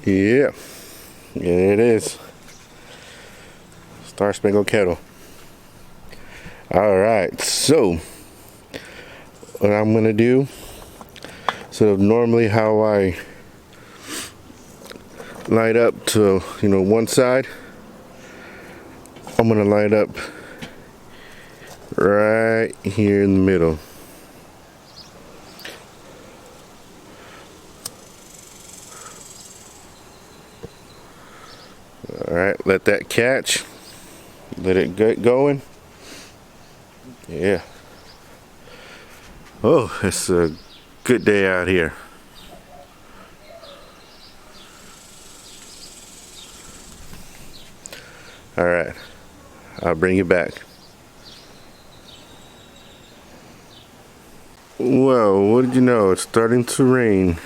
Yeah, it is. Star Spangled Kettle. Alright, so what I'm gonna do, so normally how I light up to, one side, I'm gonna light up right here in the middle. Alright, let that catch. Let it get going. Yeah. Oh, it's a good day out here. Alright, I'll bring you back. Well, what did you know? It's starting to rain.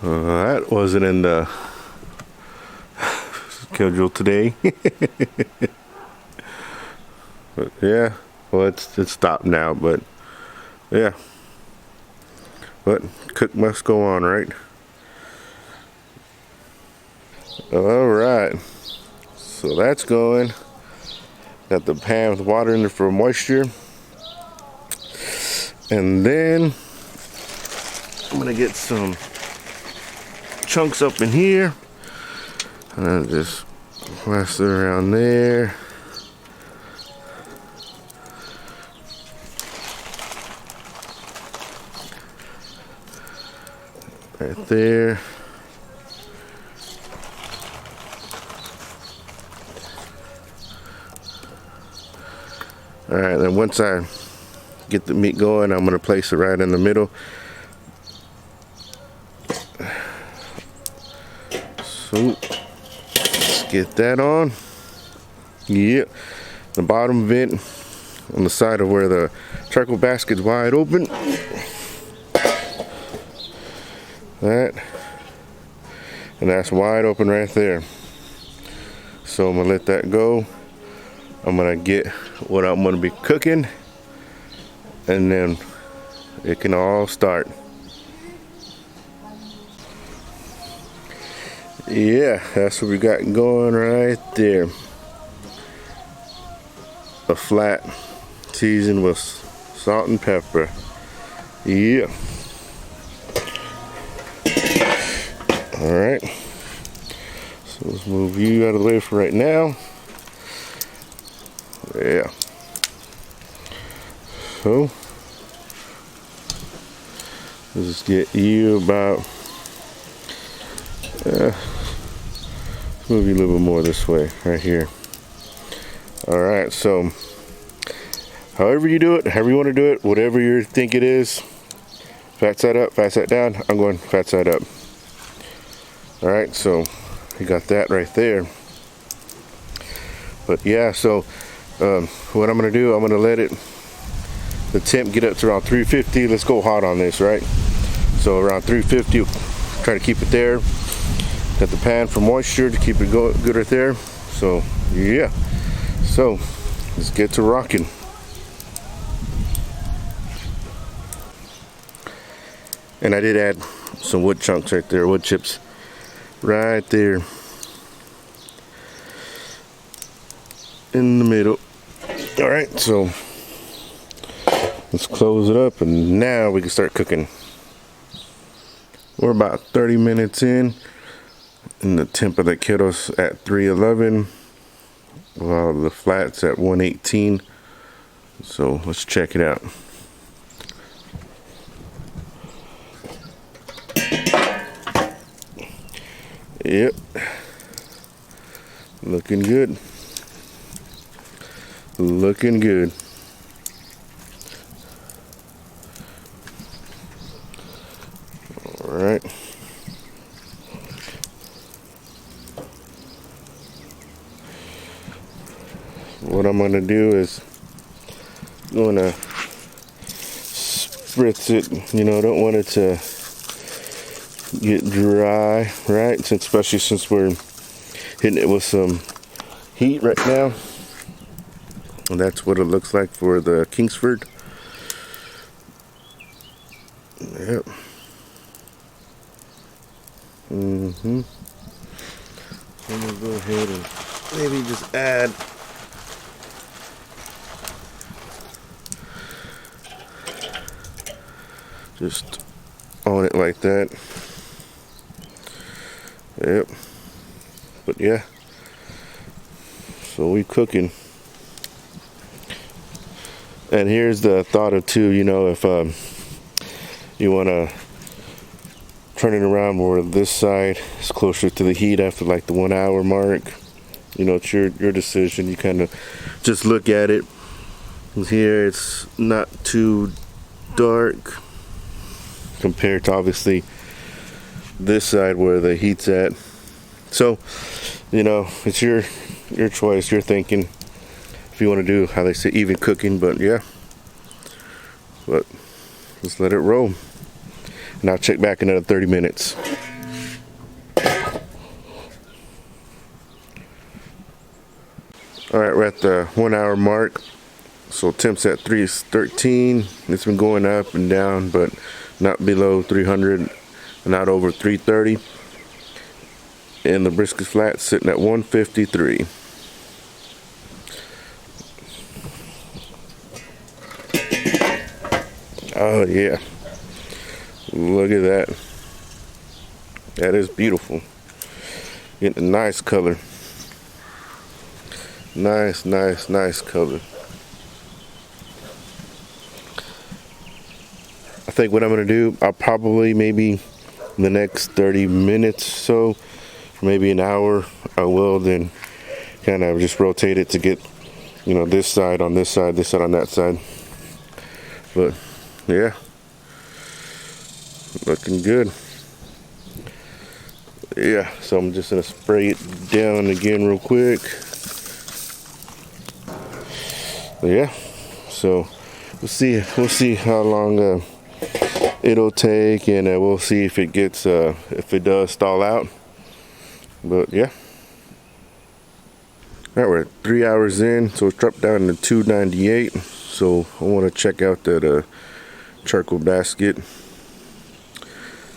That wasn't in the schedule today. But yeah, well, it's stopped now, but yeah. But cook must go on, right? Alright, so that's going. Got the pan with water in there for moisture. And then I'm gonna get some chunks up in here. And I'll just place it around there. Right there. Alright, then once I get the meat going, I'm going to place it right in the middle. So, let's get that on. Yep, the bottom vent on the side of where the charcoal basket's wide open. That, and that's wide open right there. So I'm going to let that go. I'm gonna get what I'm gonna be cooking, and then it can all start. Yeah, that's what we got going right there. A flat seasoned with salt and pepper. Yeah. All right. So let's move you out of the way for right now. Yeah. So let's just get you about move you a little bit more this way, right here. Alright, so however you do it, however you want to do it, whatever you think it is, fat side up, fat side down, I'm going fat side up. Alright, so you got that right there. But yeah, so what I'm gonna do, I'm gonna let the temp get up to around 350. Let's go hot on this, right? So around 350, try to keep it there. Got the pan for moisture to keep it good right there. So yeah, so let's get to rocking. And I did add some wood chunks right there, wood chips right there in the middle. All right, so let's close it up, and now we can start cooking. We're about 30 minutes in, and the temp of the kettle's at 311, while the flat's at 118. So let's check it out. Yep, looking good. Looking good. All right. What I'm gonna do is gonna spritz it. Don't want it to get dry, right? Especially since we're hitting it with some heat right now. And that's what it looks like for the Kingsford. Yep. Mm-hmm. So I'm gonna go ahead and maybe just add just on it like that. Yep. But yeah. So we cooking. And here's the thought of too, you know, if you wanna turn it around where this side is closer to the heat after like the 1 hour mark, you know, it's your decision. You kind of just look at it. Here it's not too dark compared to obviously this side where the heat's at. So, you know, it's your choice, your thinking, if you want to do how they say even cooking. But yeah, but just let it roll, and I'll check back in another 30 minutes. All right, we're at the 1 hour mark. So temps at 313. It's been going up and down, but not below 300, not over 330. And the brisket flat sitting at 153. Oh yeah, look at that. That is beautiful. Getting a nice color. Nice color. I think what I'm gonna do, I'll probably maybe in the next 30 minutes or so, maybe an hour, I will then kind of just rotate it to get, you know, this side on this side, this side on that side. But yeah, looking good. Yeah, so I'm just gonna spray it down again real quick. Yeah, so we'll see how long it'll take, and we'll see if it gets if it does stall out. But yeah, all right, we're at 3 hours in, so it's dropped down to 298. So I want to check out that charcoal basket,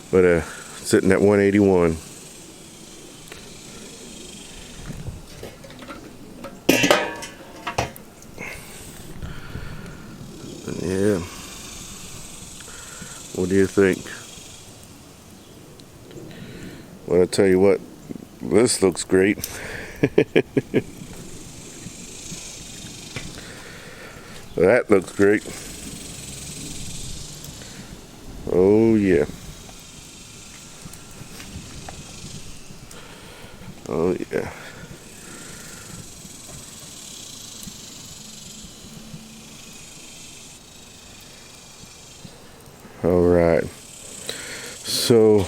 but sitting at 181. Yeah. What do you think? Well, I'll tell you what, this looks great. That looks great. Oh yeah. Oh yeah. All right. So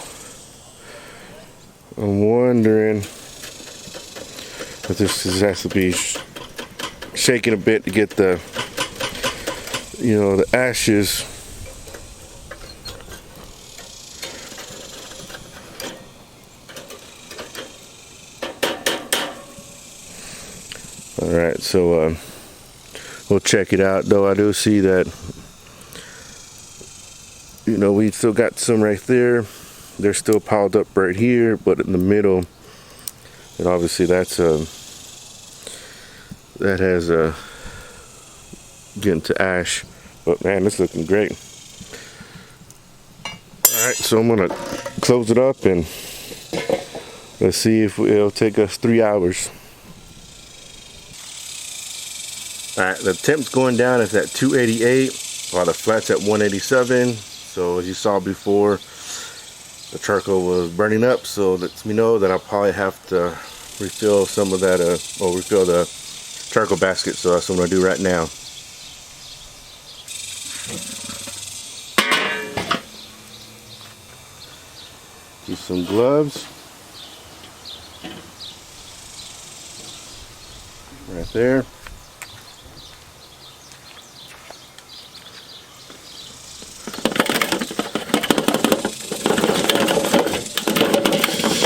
I'm wondering if this has to be shaken a bit to get the, you know, the ashes. All right, so we'll check it out. Though I do see that, you know, we still got some right there. They're still piled up right here, but in the middle, and obviously that's that has getting to ash. But man, it's looking great. All right, so I'm gonna close it up and let's see if it'll take us 3 hours. All right, the temp's going down. It's at 288 while the flat's at 187. So as you saw before, the charcoal was burning up, so lets me know that I'll probably have to refill some of that, or refill the charcoal basket. So that's what I'm gonna do right now. Use some gloves. Right there.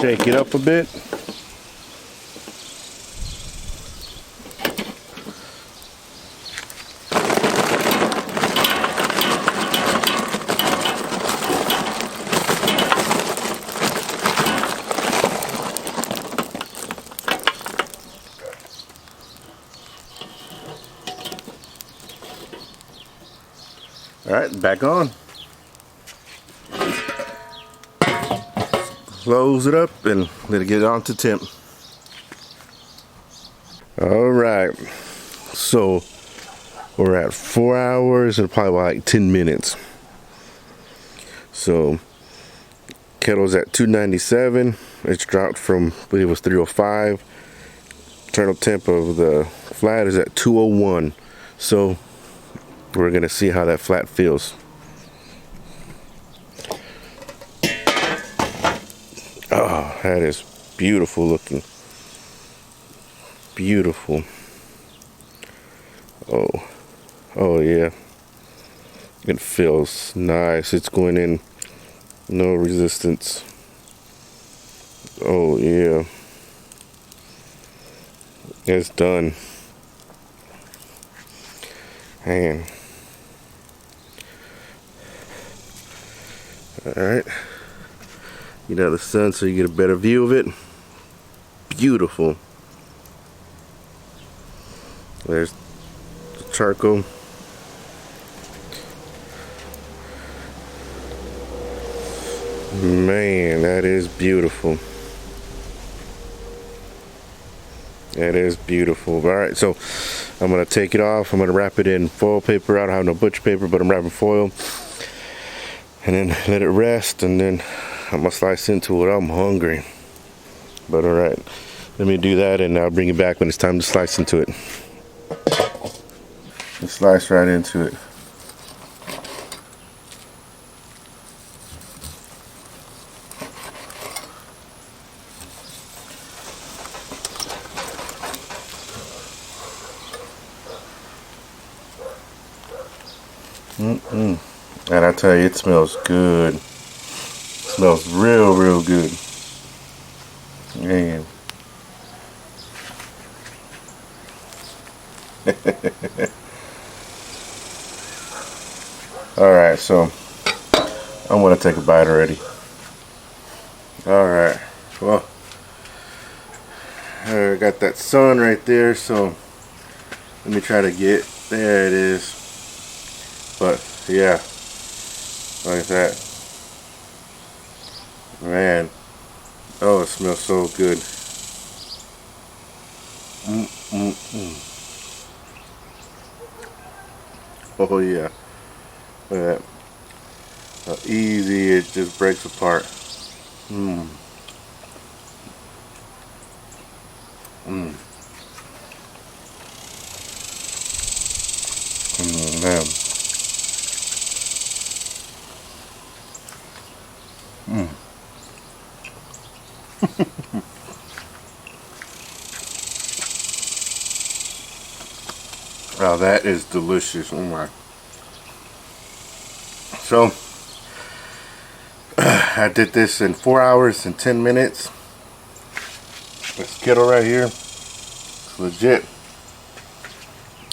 Shake it up a bit. Alright, back on. Close it up and let it get on to temp. Alright, so we're at 4 hours and probably like 10 minutes. So kettle's at 297. It's dropped from, I believe it was 305. Internal temp of the flat is at 201. So we're gonna see how that flat feels. Oh, that is beautiful looking. Beautiful. Oh yeah. It feels nice. It's going in, no resistance. Oh yeah. It's done. Man. Alright. Get out of the sun so you get a better view of it. Beautiful. There's the charcoal. Man, that is beautiful. That is beautiful. Alright, so I'm going to take it off. I'm going to wrap it in foil paper. I don't have no butcher paper, but I'm wrapping foil. And then let it rest, and then I'm going to slice into it. I'm hungry. But alright, let me do that, and I'll bring it back when it's time to slice into it. Just slice right into it. And I tell you, it smells good. It smells real good. Man. Alright, so I'm gonna take a bite already. Alright, well, I got that sun right there, so let me try to get, there it is. But yeah, like that. Man, oh, it smells so good. Oh yeah, look at that. How easy it just breaks apart. Man. Oh, that is delicious. Oh my. So I did this in 4 hours and 10 minutes. This kettle right here, it's legit.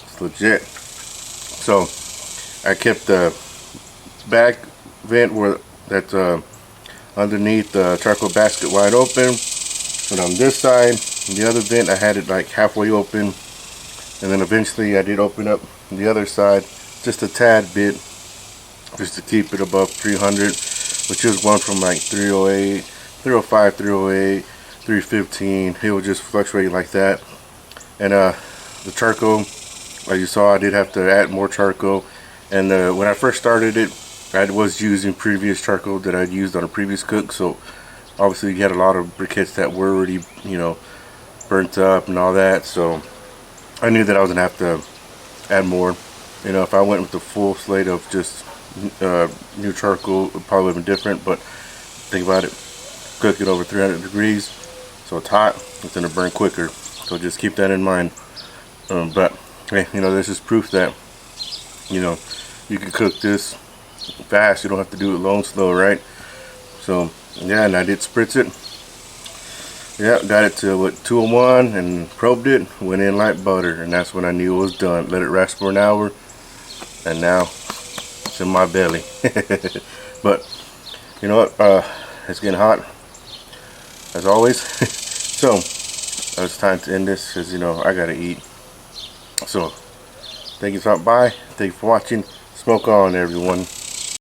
It's legit. So I kept the back vent where that's underneath the charcoal basket wide open, and on this side, the other vent, I had it like halfway open, and then eventually I did open up the other side just a tad bit, just to keep it above 300, which is one from like 308, 305, 308, 315. It would just fluctuate like that. And the charcoal, as you saw, I did have to add more charcoal. And when I first started it, I was using previous charcoal that I'd used on a previous cook, so obviously you had a lot of briquettes that were already, you know, burnt up and all that, so I knew that I was gonna have to add more. You know, if I went with the full slate of just new charcoal, it probably would have been different, but think about it, cook it over 300 degrees, so it's hot, it's gonna burn quicker, so just keep that in mind. But hey, you know, this is proof that, you know, you can cook this fast. You don't have to do it low and slow, right? So yeah, and I did spritz it. Yeah, got it to what, 201, and probed it, went in like butter, and that's when I knew it was done. Let it rest for an hour, and now it's in my belly. But you know what, it's getting hot as always. So it's time to end this, because you know I gotta eat. So thank you for stopping by, thank you for watching. Smoke on, everyone.